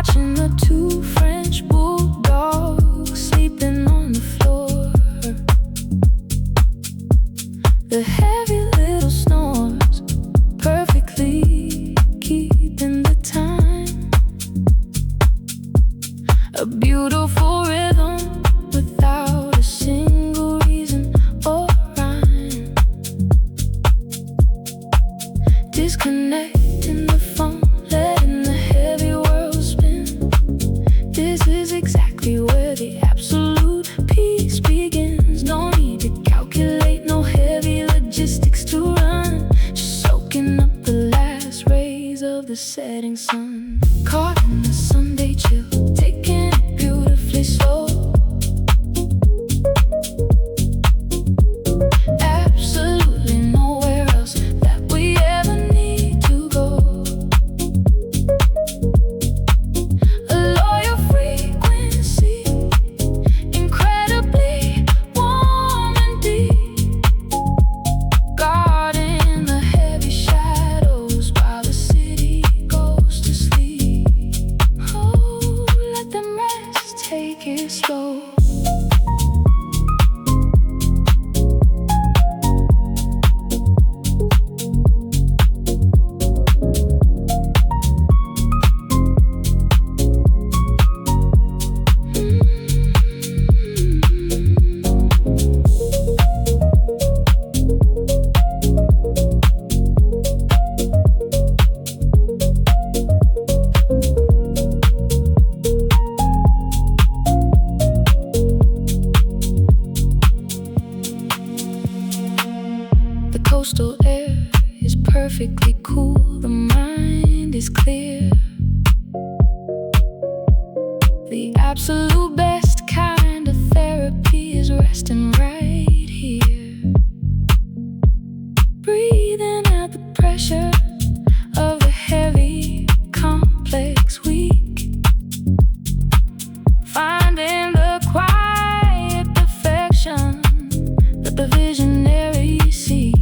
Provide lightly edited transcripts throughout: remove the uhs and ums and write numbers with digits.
watching the two French bulldogs sleeping on the floor. The heavy little snores, perfectly keeping the time. A beautiful rhythm without a single reason or rhyme. Disconnecting the phone, letting the heavy world spin. This is exactly where the absolute peace begins. No need to calculate, no heavy logistics to run. Just soaking up the last rays of the setting sun. Caught in the Sunday chill, taking it beautifully slow. Absolutely nowhere else that we ever need to go. A loyal frequency, incredibly warm and deep. Guarding the heavy shadows while the city goes to sleep. Oh, let them rest, take it slow. The coastal air is perfectly cool, the mind is clear. The absolute best kind of therapy is resting right here. Breathing out the pressure of the heavy, complex week. Finding the quiet perfection that the visionaries see.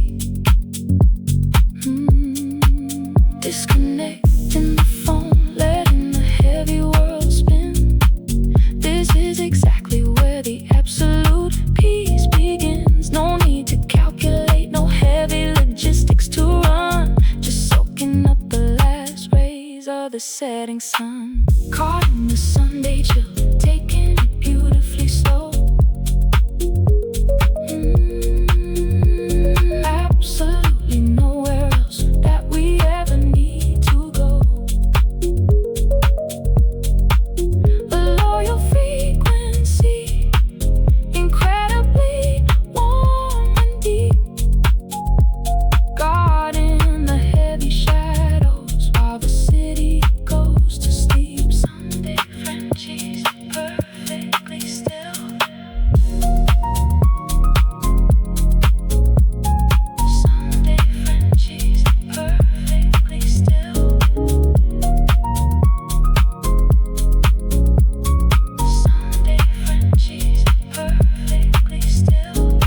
Disconnecting the phone, letting the heavy world spin. This is exactly where the absolute peace begins. No need to calculate, no heavy logistics to run. Just soaking up the last rays of the setting sun. Caught in the Sunday chill, taking it beautifully slow. Absolutely nowhere else that we ever need to go. A loyal frequency, incredibly warm and deep. Guarding the heavy shadows while the city goes to sleep. Sunday Frenchies, perfectly still. Sunday Frenchies, perfectly still. Sunday Frenchies, perfectly still.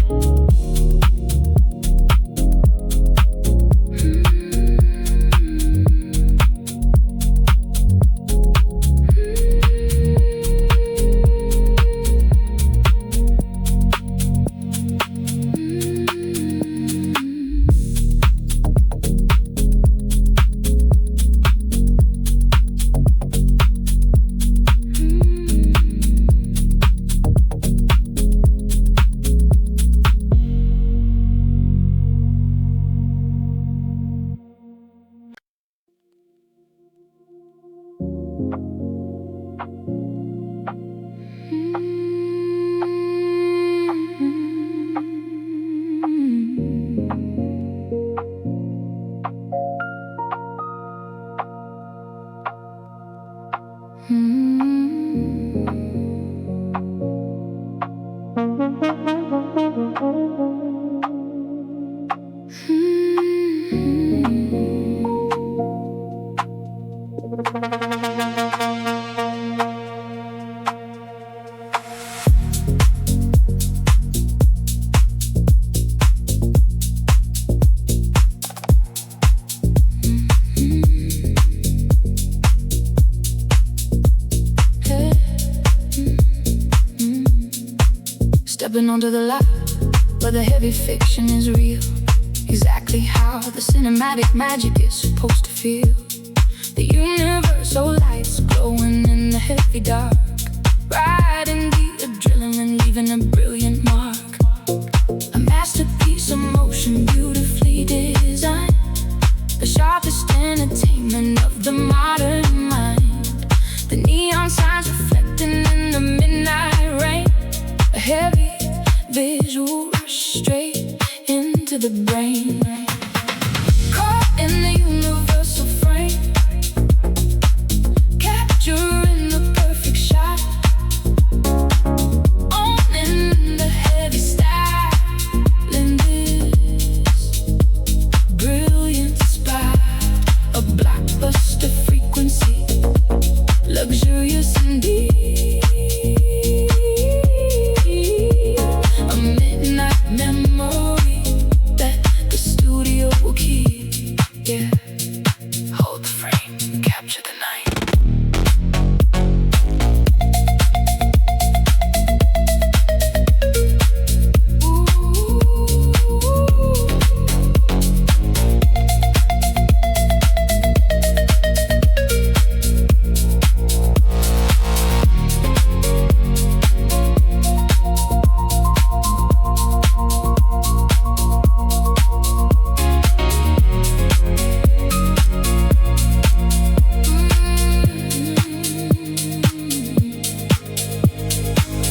Stepping onto the lot where the heavy fiction is real. Exactly how the cinematic magic is supposed to feel. The universal lights glowing in the heavy dark, riding the adrenaline, leaving a brilliant mark. A masterpiece of motion beautifully designed, the sharpest entertainment of the modern mind. The neon signs reflecting in the midnight rain, a heavy visual rush straight into the brain. Caught in the universal frame, capturing the perfect shot, owning the heavy style in this brilliant spot. A blockbuster frequency, luxurious indeed. A midnight memory that the studio will keep. Yeah, hold the frame, capture the night.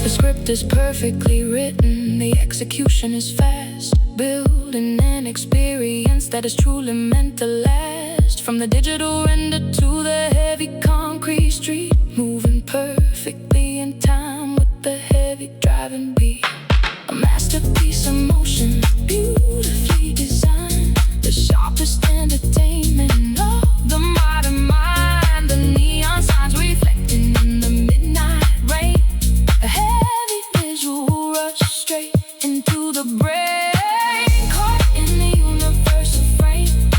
The script is perfectly written, the execution is fast, building an experience that is truly meant to last. From the digital render to the heavy concrete street, moving perfectly in time with the heavy driving beat. A masterpiece of motion, beautifully designed, the sharpest entertainment of the modern mind. The neon signs reflecting in the midnight rain, a heavy visual rush straight into the brain. Caught in the universal frame,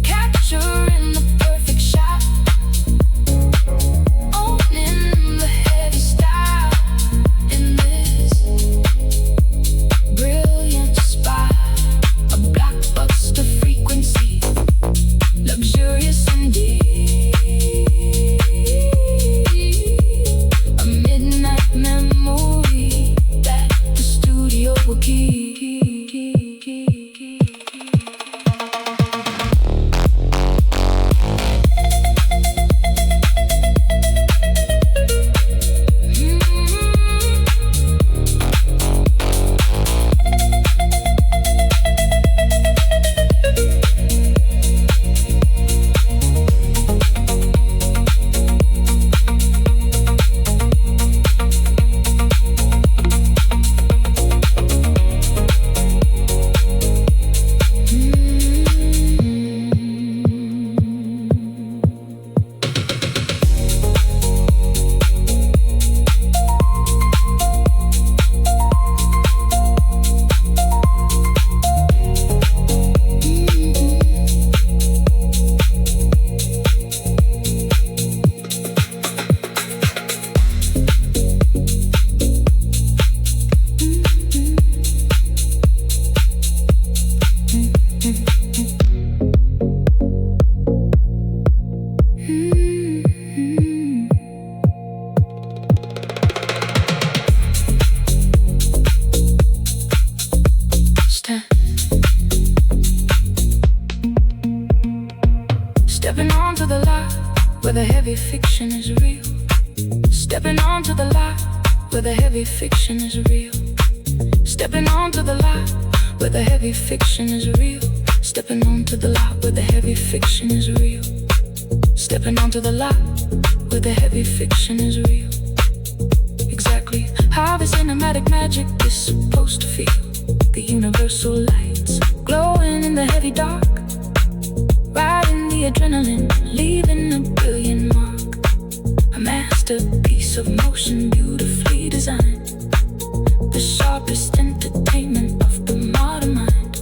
capturing the perfect shot, owning the heavy style in this brilliant spot. A blockbuster frequency, luxurious indeed. A midnight memory that the studio will keep. Stepping onto the lot where the heavy fiction is real. Stepping onto the lot where the heavy fiction is real. Stepping onto the lot where the heavy fiction is real. Stepping onto the lot where the heavy fiction is real. Stepping onto the lot where the heavy fiction is real. Exactly how the cinematic magic is supposed to feel. The universal lights glowing in the heavy dark, riding the adrenaline, leaving a brilliant mark. A masterpiece of motion beautifully designed, the sharpest entertainment of the modern mind.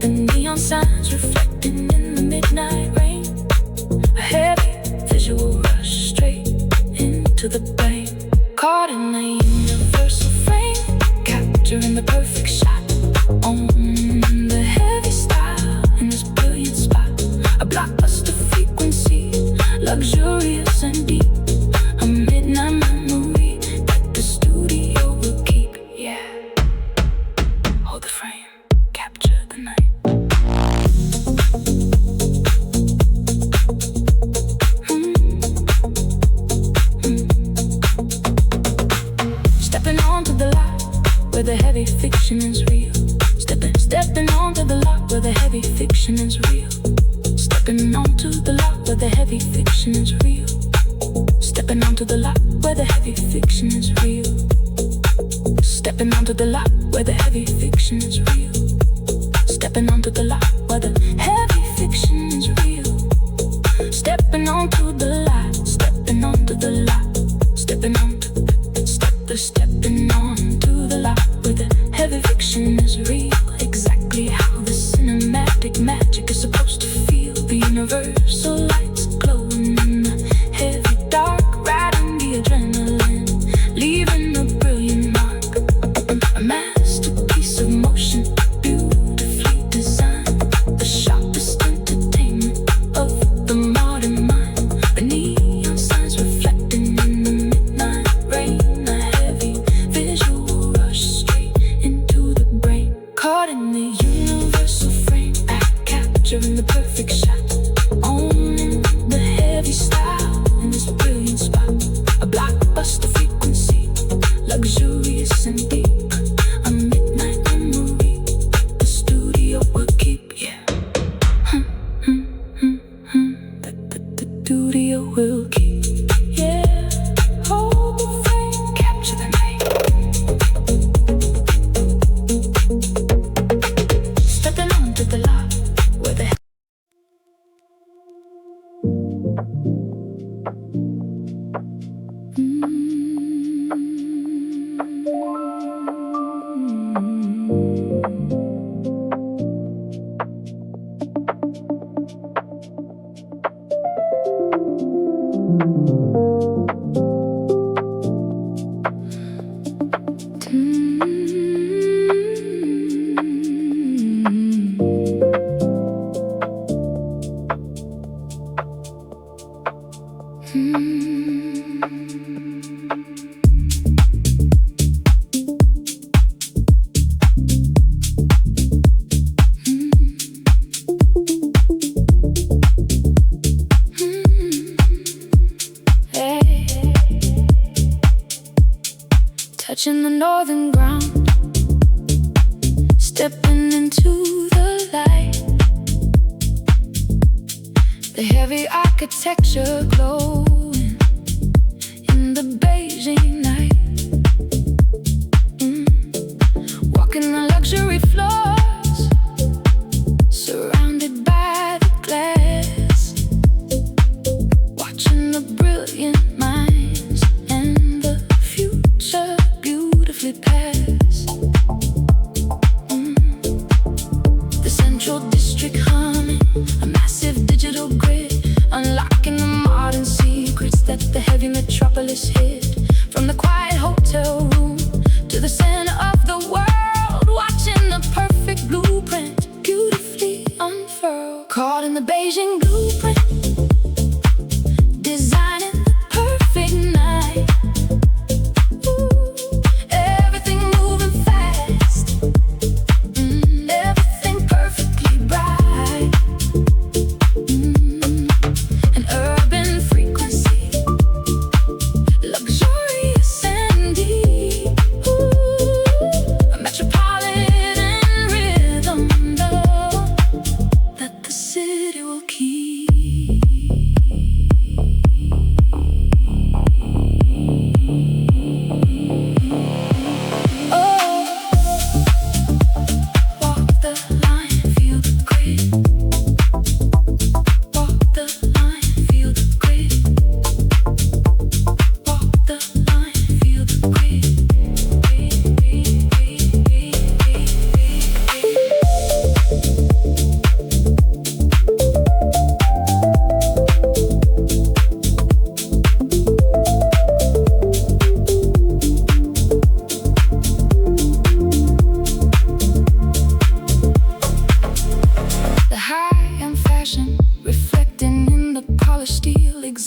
The neon signs reflecting in the midnight rain, a heavy visual rush straight into the brain. Caught in the universal capturing the perfect shot on the heavy style in this brilliant spot. A blockbuster frequency, luxurious and deep. A midnight memory that the studio will keep. Yeah, hold the frame, capture the night. Stepping onto the lot where the heavy fiction is real. Stepping onto the lot where the heavy fiction is real. Stepping onto the lot where the heavy fiction is real. Stepping onto the lot where the heavy fiction is real. Stepping onto the lot where the heavy fiction is real. Stepping onto the lot where the heavy fiction is real. Stepping onto the lot, stepping onto the lot, stepping onto stepping onto the lot where the heavy fiction is real. Exactly how the cinematic magic is supposed to feel. The universal lights glowing in the heavy dark, riding the adrenaline, leaving a brilliant mark. A masterpiece of motion, beautifully designed. The sharpest entertainment of the modern mind. The neon signs reflecting in the midnight rain. A heavy visual rush straight into the brain. Caught in the universal frame, capturing the perfect shot. Owning the heavy style in this brilliant spot. A blockbuster frequency, luxurious and deep. A midnight memory the studio will keep. Yeah, the studio will keep. Yeah, hold the frame, capture the night. Stepping onto the lot where the touching the northern ground, stepping into the light. The heavy architecture glowing in the Beijing night. Walking the luxury floors, surrounded by the glass. Watching the brilliant minds and the future beautifully pass. The central district humming, a massive digital grid, unlocking the modern secrets that the heavy metropolis hid. From the quiet hotel room to the center of the world, watching the perfect blueprint beautifully unfurled. Caught in the Beijing blueprint, designing the perfect night. Everything moving fast, everything perfectly bright. An urban frequency, luxurious and deep. A metropolitan rhythm, though, that the city will keep.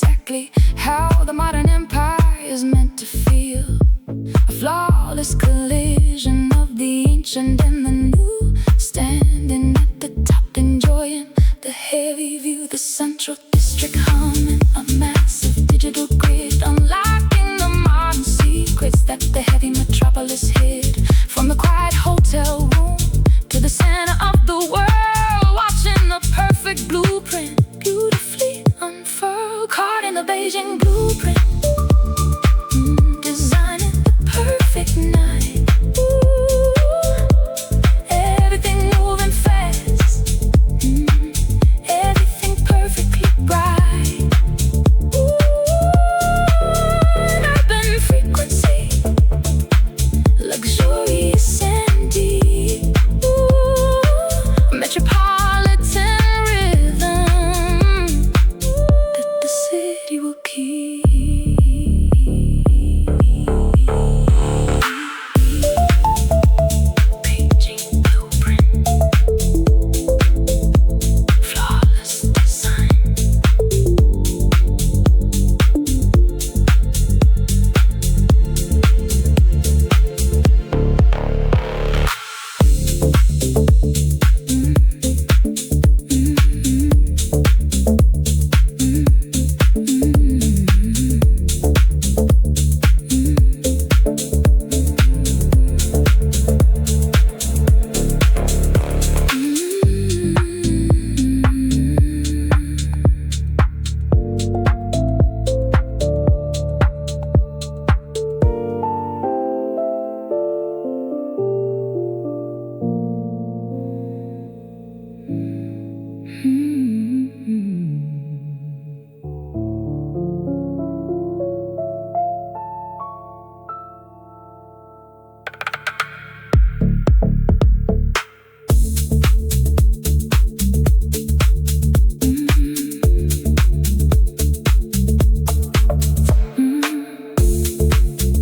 exactly how the modern empire is meant to feel. A flawless collision of the ancient and the new, standing at the top, enjoying the heavy view. The central district humming, a massive digital grid, unlocking the modern secrets that the heavy metropolis hid. From the quiet hotel room to the center of the world, watching the perfect blueprint beautifully unfurl. Caught in the Beijing blueprint, designing the perfect night. Everything moving fast, everything perfectly bright. An urban frequency, luxurious and deep. Metropolitan rhythm that the city will keep. Beijing blueprint, flawless design.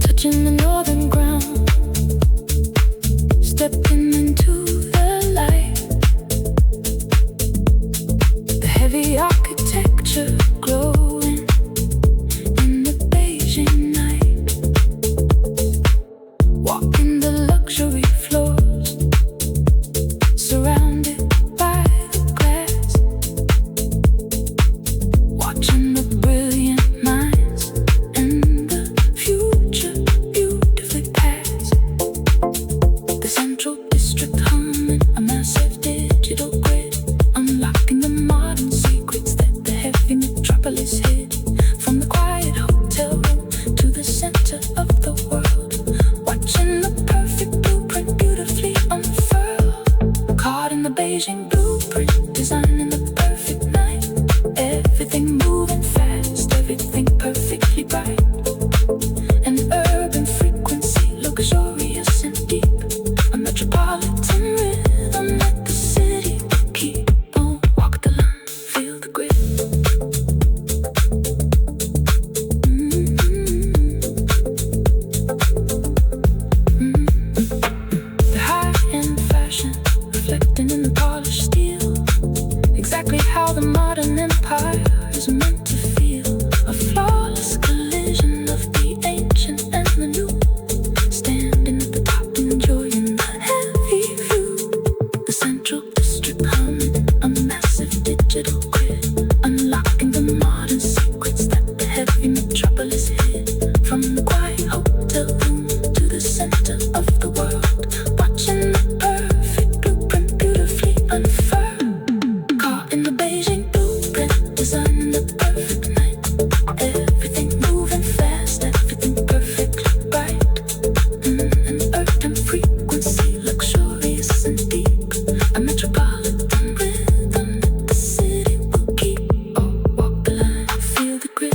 Touching the northern ground, stepping into the light. The heavy architecture glowing in the Beijing night. Walking the luxury floors, surrounded by the glass. Watching the brilliant minds and the future beautifully past. The central district humming, a massive digital grid, unlocking the modern secrets that the heavy metropolis hid. From the quiet hotel room to the center of the world, watching the perfect blueprint beautifully unfurl. Caught in the Beijing blueprint, designing the perfect night. Everything moving fast, everything perfectly bright. An urban frequency, luxurious and deep. A metropolitan rhythm that the city will keep. Oh, walk the line, feel the grit. The high-end fashion reflecting in the polished steel, exactly how the modern empire is meant to feel. A flawless collision of the ancient and the new, standing at the top, enjoying the heavy view. The central district humming, a massive digital grid, unlocking the modern secrets that the heavy metropolis hid. From the quiet hotel room to the center of the world, watching the perfect blueprint beautifully unfurl. Caught in the Beijing blueprint, designing the perfect night. Everything moving fast, everything perfectly bright. An urban frequency, luxurious and deep. A metropolitan rhythm that the city will keep. Oh, walk the line, feel the grit.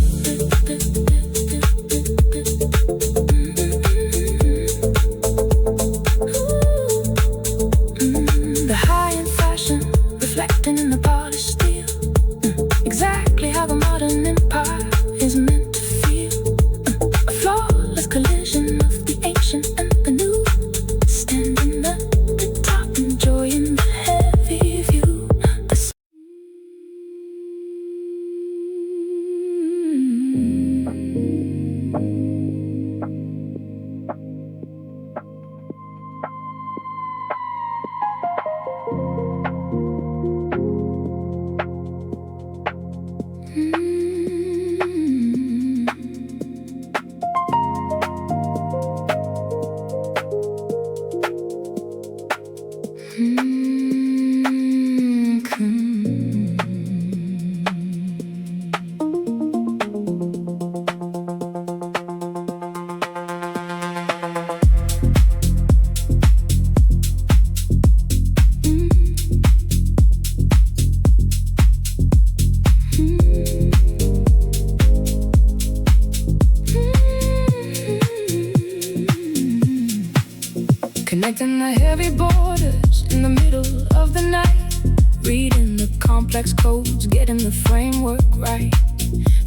Connecting the heavy borders in the middle of the night, reading the complex codes, getting the framework right.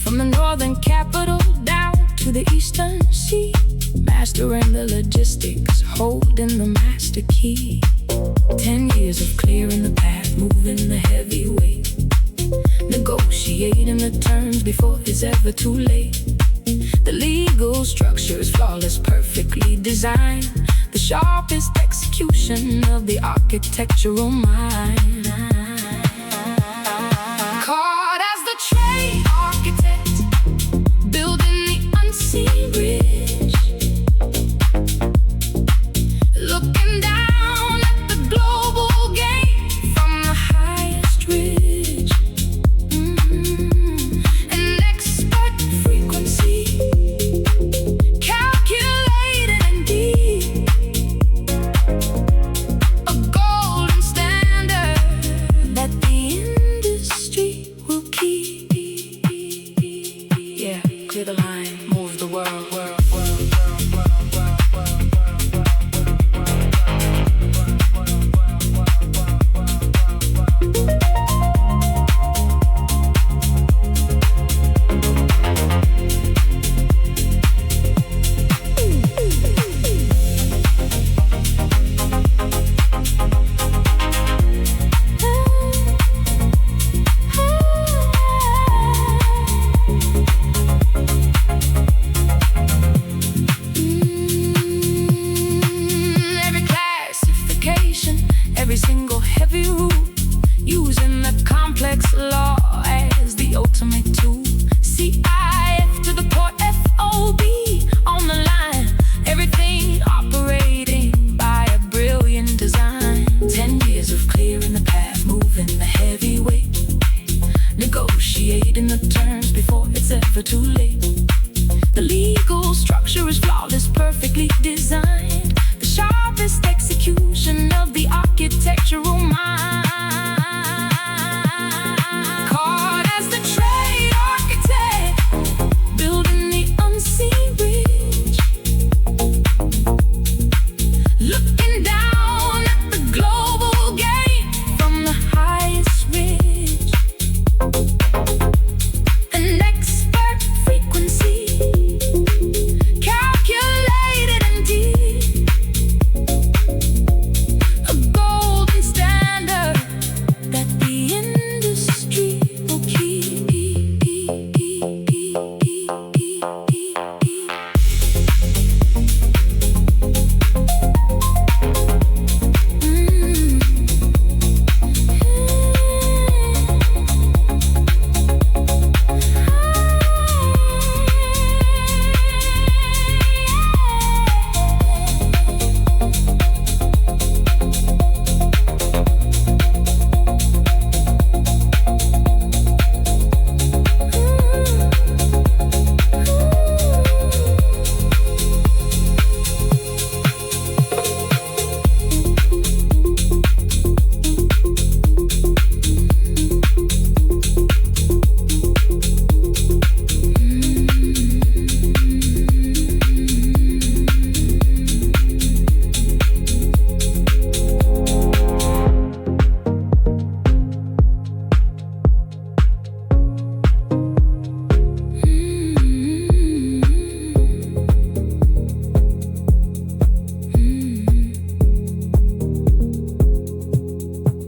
From the northern capital down to the eastern sea, mastering the logistics, holding the master key. 10 years of clearing the path, moving the heavy weight, negotiating the terms before it's ever too late. The legal structure is flawless, perfectly designed, the sharpest execution of the architectural mind. Caught as the trade architect, building the unseen bridge, looking down at the global game from the highest ridge. An expert frequency, calculated and deep, a golden standard that the industry will keep. Yeah, clear the line, move the world. Every single heavy rule, using the complex law as the ultimate tool. CIF to the port, FOB on the line, everything operating by a brilliant design. 10 years of clearing the path, moving the heavy weight, negotiating the terms before it's ever too late. The legal structure is flawless, perfectly designed, the sharpest execution of the architectural mind. Caught as the trade architect, building the unseen bridge, looking down at the global game from the highest ridge. An expert frequency, calculated and deep, a golden standard that the industry will keep.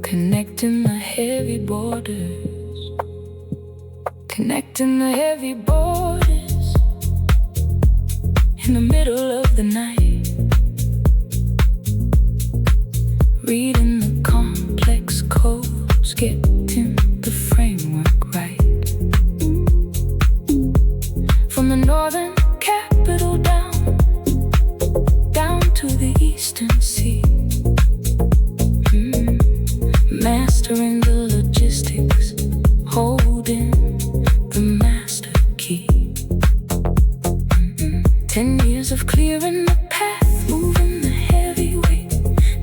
Connecting the heavy borders, connecting the heavy borders in the middle of the night, reading the complex codes, getting the framework right. From the northern capital down to the eastern sea, mastering the logistics, holding the master key. 10 years of clearing the path, moving the heavy weight,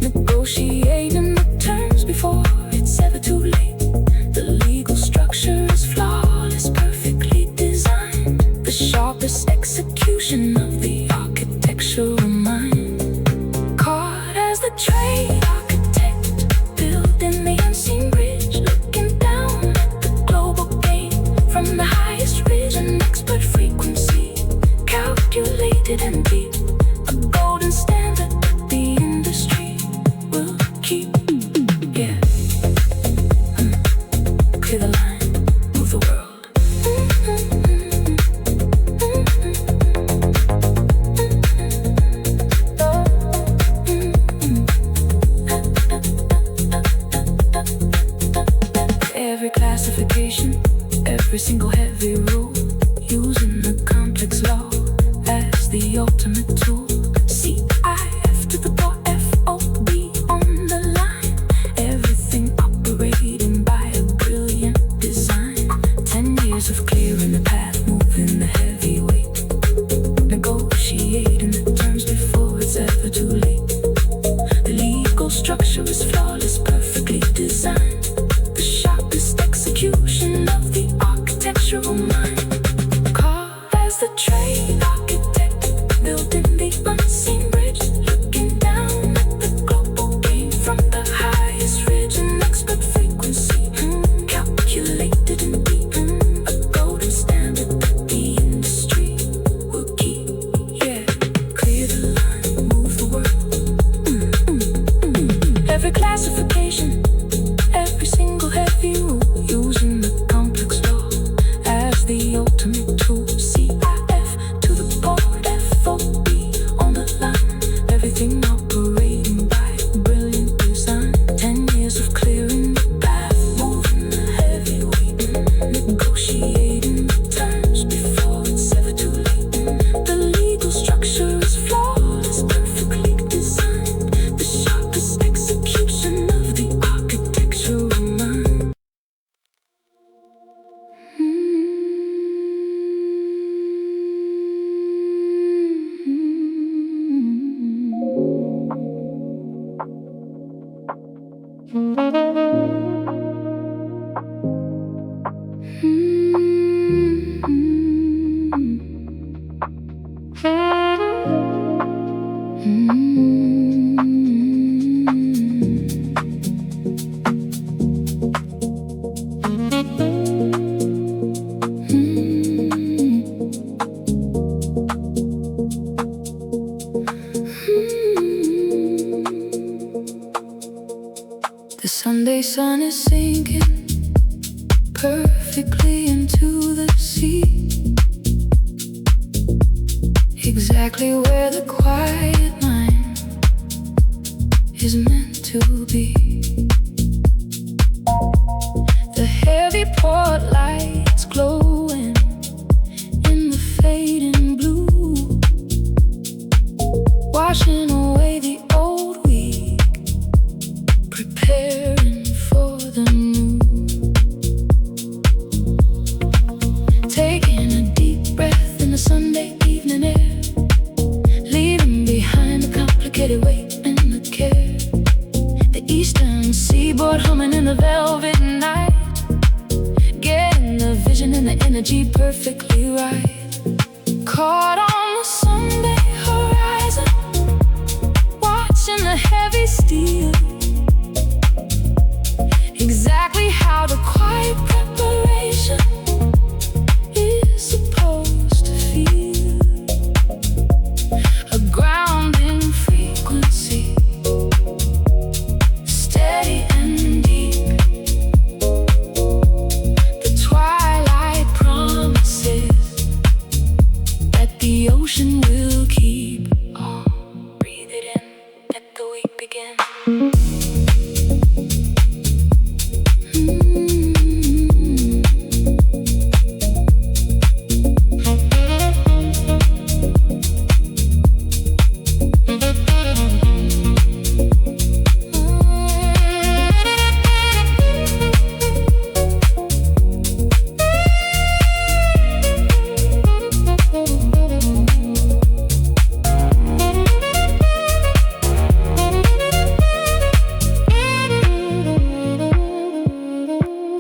negotiating the terms before it's ever too late. The legal structure is flawless, perfectly designed, the sharpest execution of the architectural mind. Caught sun is sinking perfectly into the sea, exactly where the quiet line is meant to be. The heavy port lights glowing in the fading blue, washing away the old week, preparing for the new. Taking a deep breath in the Sunday evening air, leaving behind the complicated weight and the care. The eastern seaboard humming in the velvet night, getting the vision and the energy perfectly right. Caught on the Sunday horizon, watching the heavy steel, exactly how the quiet preparation is supposed to feel. A grounding frequency, steady and deep. The twilight promises that the ocean will keep on. Breathe it in, let the week begin.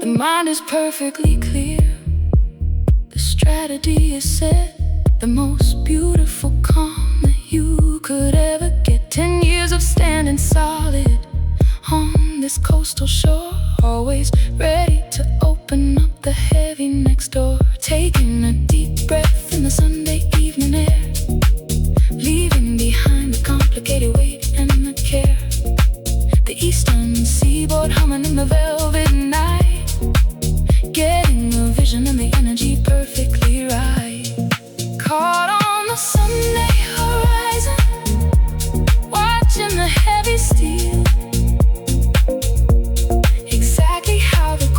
The mind is perfectly clear, the strategy is set, the most beautiful calm that you could ever get. 10 years of standing solid on this coastal shore, always ready to open up the heavy next door. Taking a deep breath in the Sunday evening air, leaving behind the complicated weight and the care. The eastern seaboard humming in the velvet night, getting the vision and the energy perfectly right. Caught on the Sunday horizon, watching the heavy steel, exactly how the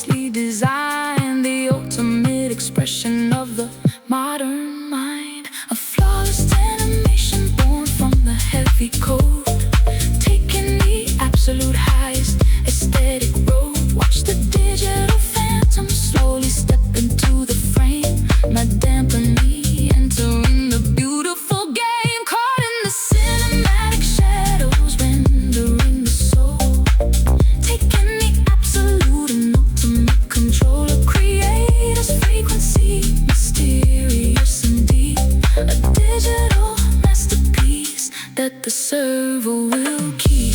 flawlessly designed, the ultimate expression of the modern mind. A flawless animation born from the heavy code, taking the absolute highest aesthetic road. Watch the digital phantom slowly step into the frame, not dampen me, entering the beautiful game. Caught in the cinematic shadows, rendering the soul, taking the absolute and ultimate control. A creator's frequency, mysterious and deep, a digital masterpiece that the server will keep.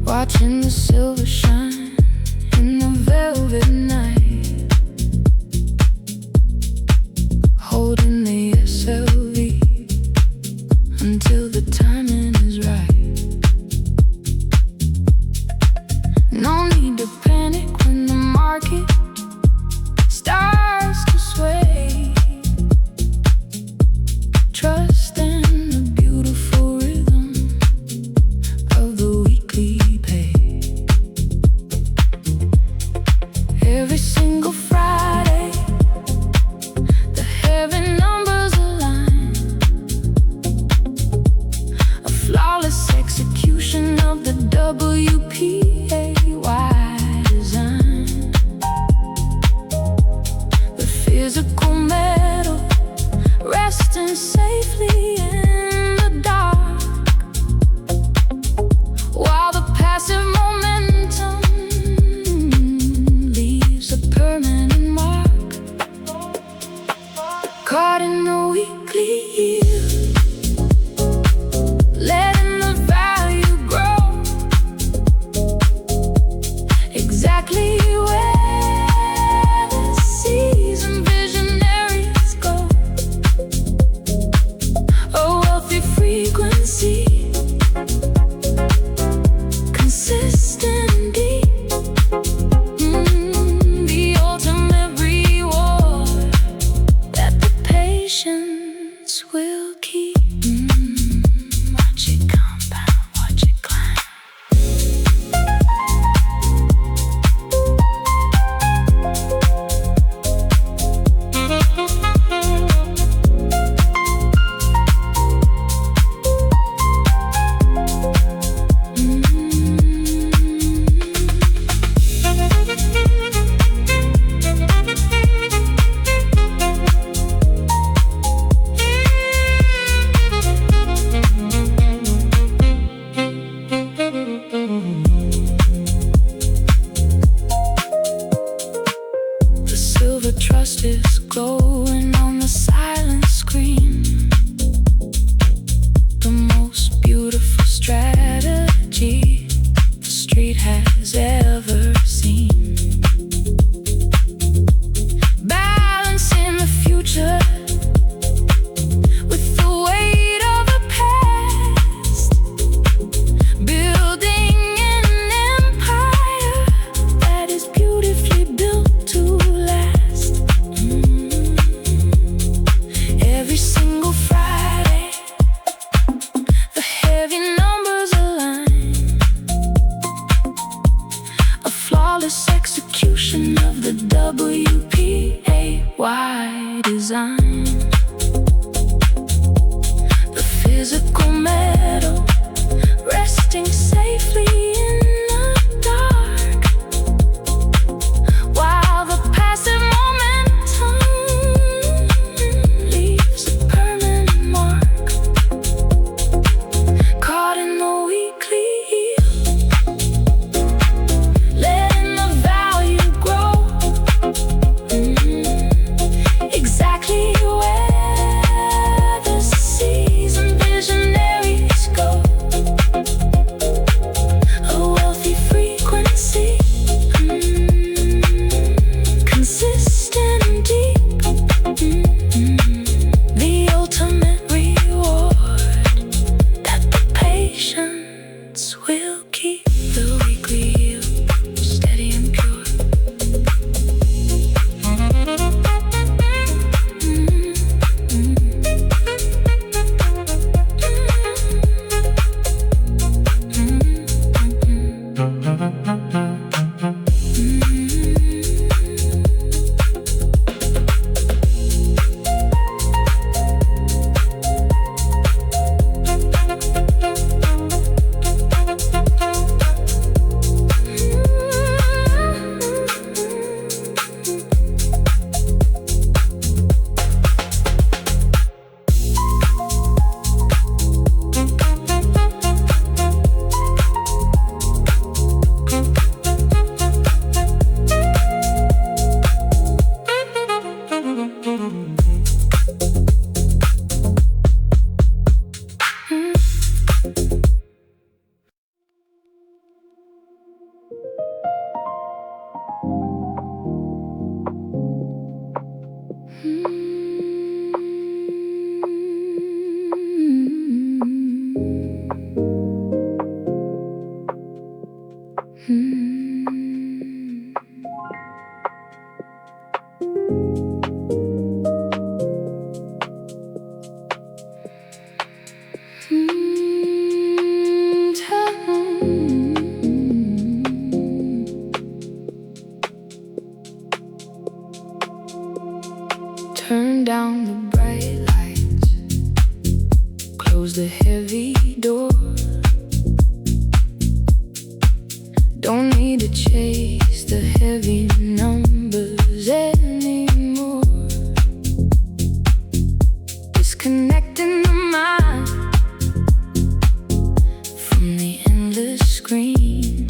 Watching the silver shine in the velvet night, holding the SLV until the timing is right. No need to panic when the market starts to sway. Trust in the beautiful rhythm of the weekly. Every single Friday, the heaven numbers align, a flawless execution of the WPAY design. The physical metal resting safely in the dark, while the passive momentum permanent mark. Caught in the weekly yield, letting the value grow exactly where the seasoned visionaries go. A wealthy frequency, consistent and deep. Will keep. Watch it compound, watch it climb. physical metal, resting safely in the dark, while the passive momentum leaves a permanent mark, caught in the weekly heel, letting the value grow. Exactly where the seasoned visionaries go. A wealthy frequency, consistent and deep. The ultimate reward that the patience will keep. The weekly heel, steady and pure. Turn down the bright lights, close the heavy door. Don't need to chase the heavy numbers anymore. Disconnecting the mind from the endless screen,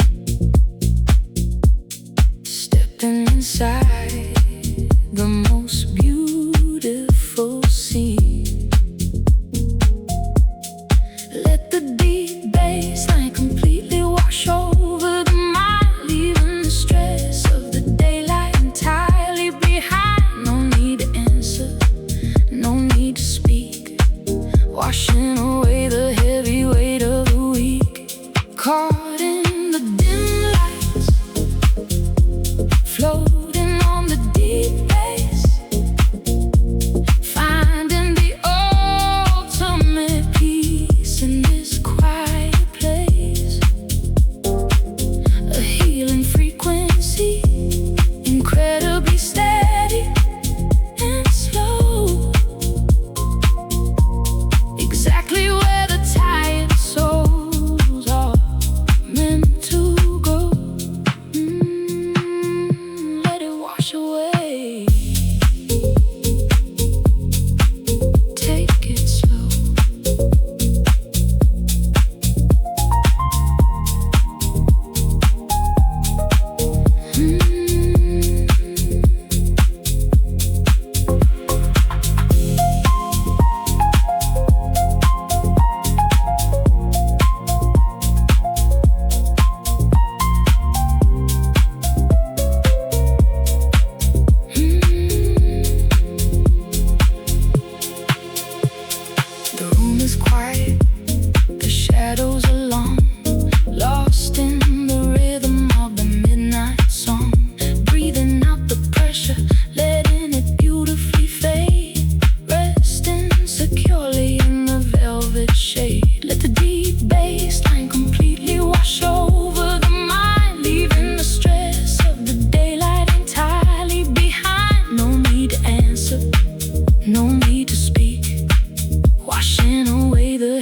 stepping inside the most beautiful scene. Let the deep bassline completely wash over the mind, leaving the stress of the daylight entirely behind. No need to answer, no need to speak, washing away the heavy weight of the week. Caught in the dim lights, floating on the deep bass, finding the ultimate peace in this quiet place. A healing frequency, incredibly steady and slow. Exactly where the tired souls are meant to go. Let it wash away. Take it slow. The room is quiet, the shadows are long, lost in the rhythm of the midnight song. Breathing out the pressure, letting it beautifully fade, resting securely in the velvet shade. Let the deep bassline completely wash over the mind, leaving the stress of the daylight entirely behind. No need to answer, no need to speak, washing away the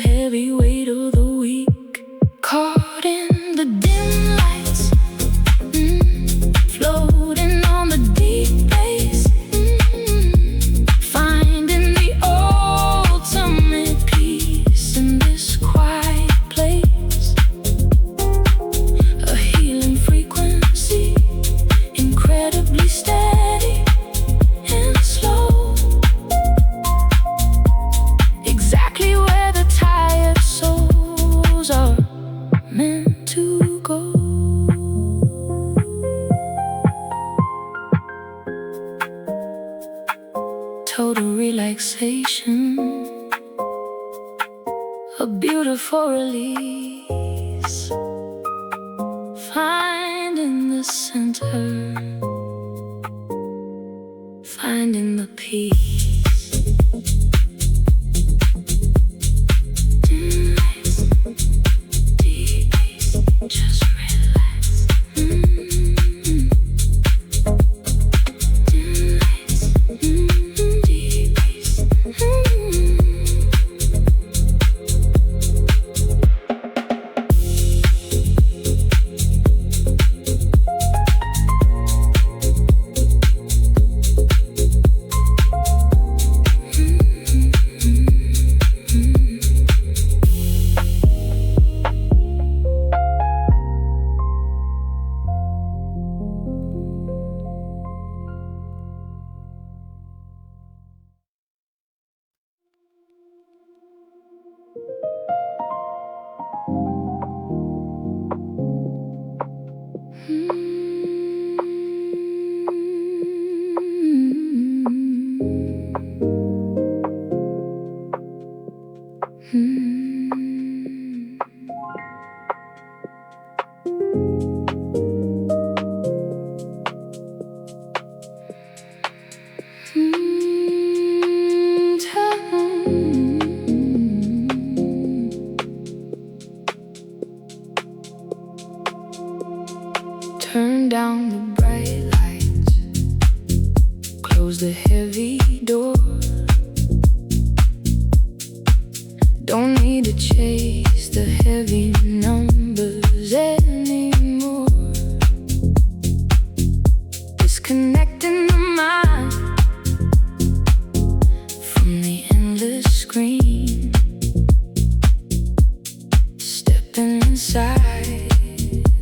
a beautiful release. Finding the center, finding the peace. Just relax. Turn down the bright lights, close the heavy door. Don't need to chase the heavy numbers anymore. Disconnecting the mind from the endless screen. Stepping inside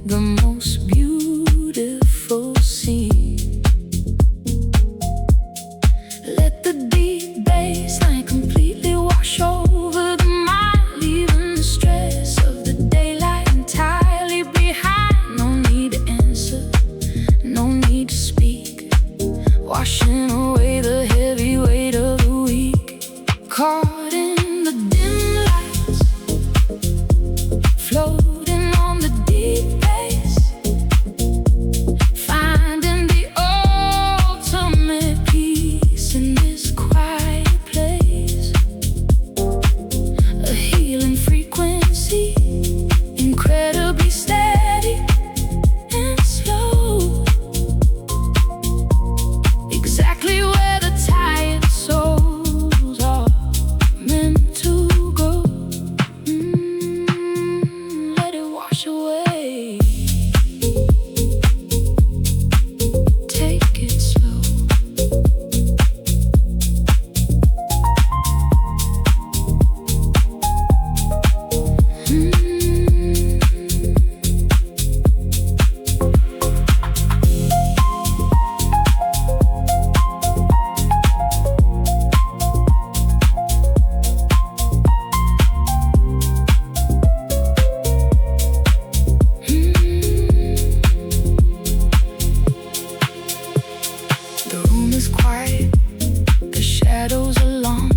the most beautiful scene. Let the deep bass line completely wash over the mind, leaving the stress of the daylight entirely behind. No need to answer, no need to speak, washing away the heavy weight of the week. Caught in the dim lights, floating on the deep bass, finding the ultimate peace in this quiet place. A healing frequency, incredibly steady and slow. Exactly where the tired souls are meant to go. Let it wash away. Take it slow. The room is quiet, the shadows are long,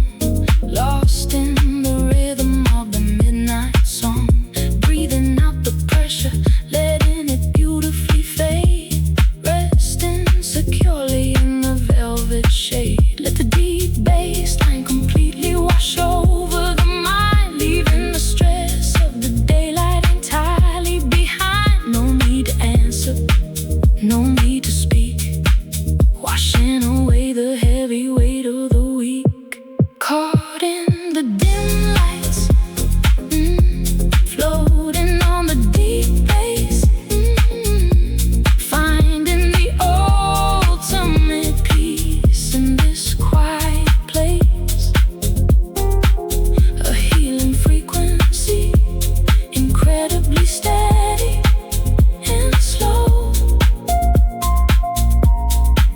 lost in the rhythm of the midnight song. Breathing out the pressure, letting it beautifully fade, resting securely in the velvet shade. Let the deep bass line completely wash over the mind, leaving the stress of the daylight entirely behind. No need to answer, no need to speak, washing away the heavy weight of the week. Caught in the dim lights, floating on the deep bass, finding the ultimate peace in this quiet place. A healing frequency, incredibly steady and slow.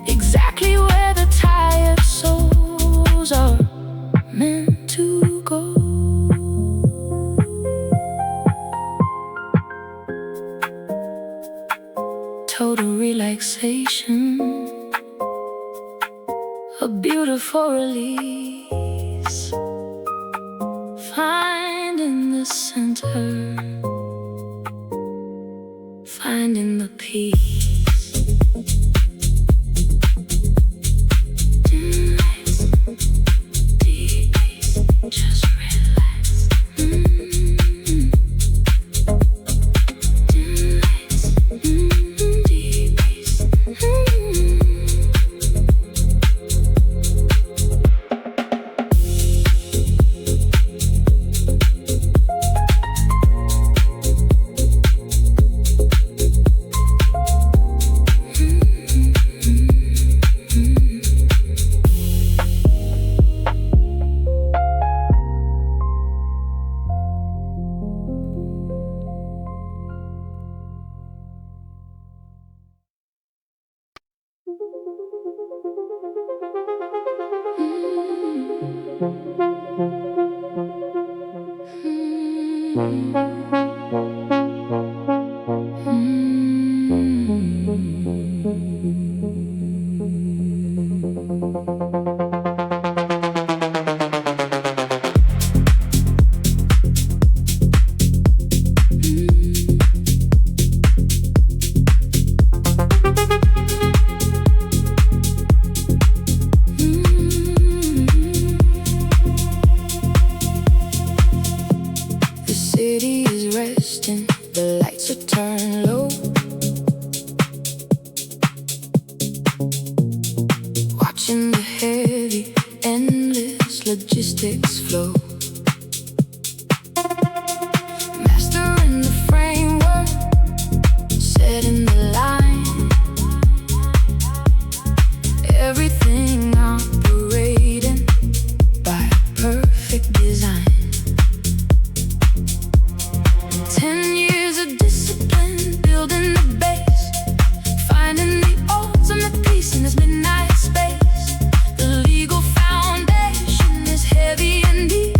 Exactly where the tired souls are meant to go. Total relaxation, a beautiful release. Finding the center, finding the peace. Just relax. Logistics flow, mastering the framework, setting the line, everything operating by perfect design. 10 years of discipline, building the base, finding the ultimate peace in this midnight space. The legal foundation is heavy and deep,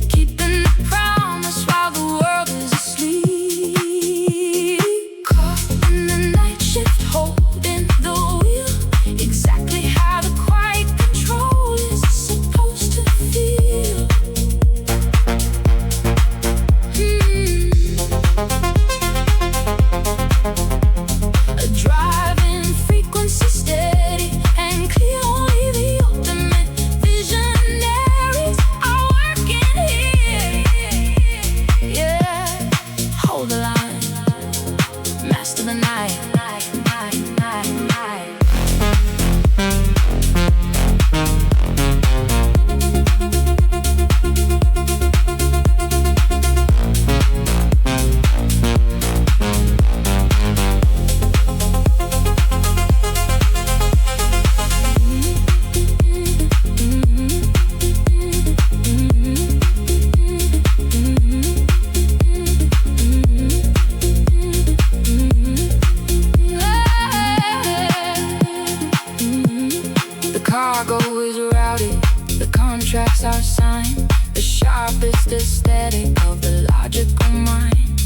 keeping the promise while the world is asleep. Caught in the night shift, holding the wheel, exactly how the quiet control is supposed to feel. A driving frequency steady and clear, only the ultimate visionaries are working here. Yeah, hold the line, master the night. The cargo is routed, the contracts are signed, the sharpest aesthetic of the logical mind.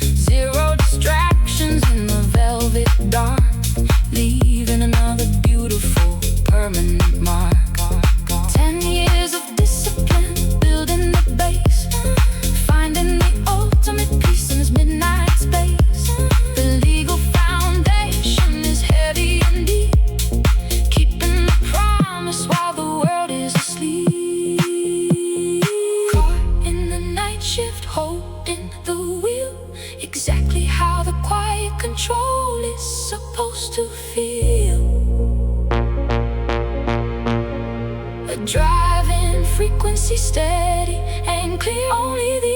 Zero distractions in the velvet dark, leaving another beautiful permanent mark. 10 years of discipline, building the base, finding the ultimate peace in this midnight space. The legal foundation is heavy and deep, keeping the promise while the world is asleep. Caught in the night shift, holding the wheel, exactly how the quiet control is supposed to feel. A driving frequency steady and clear, only the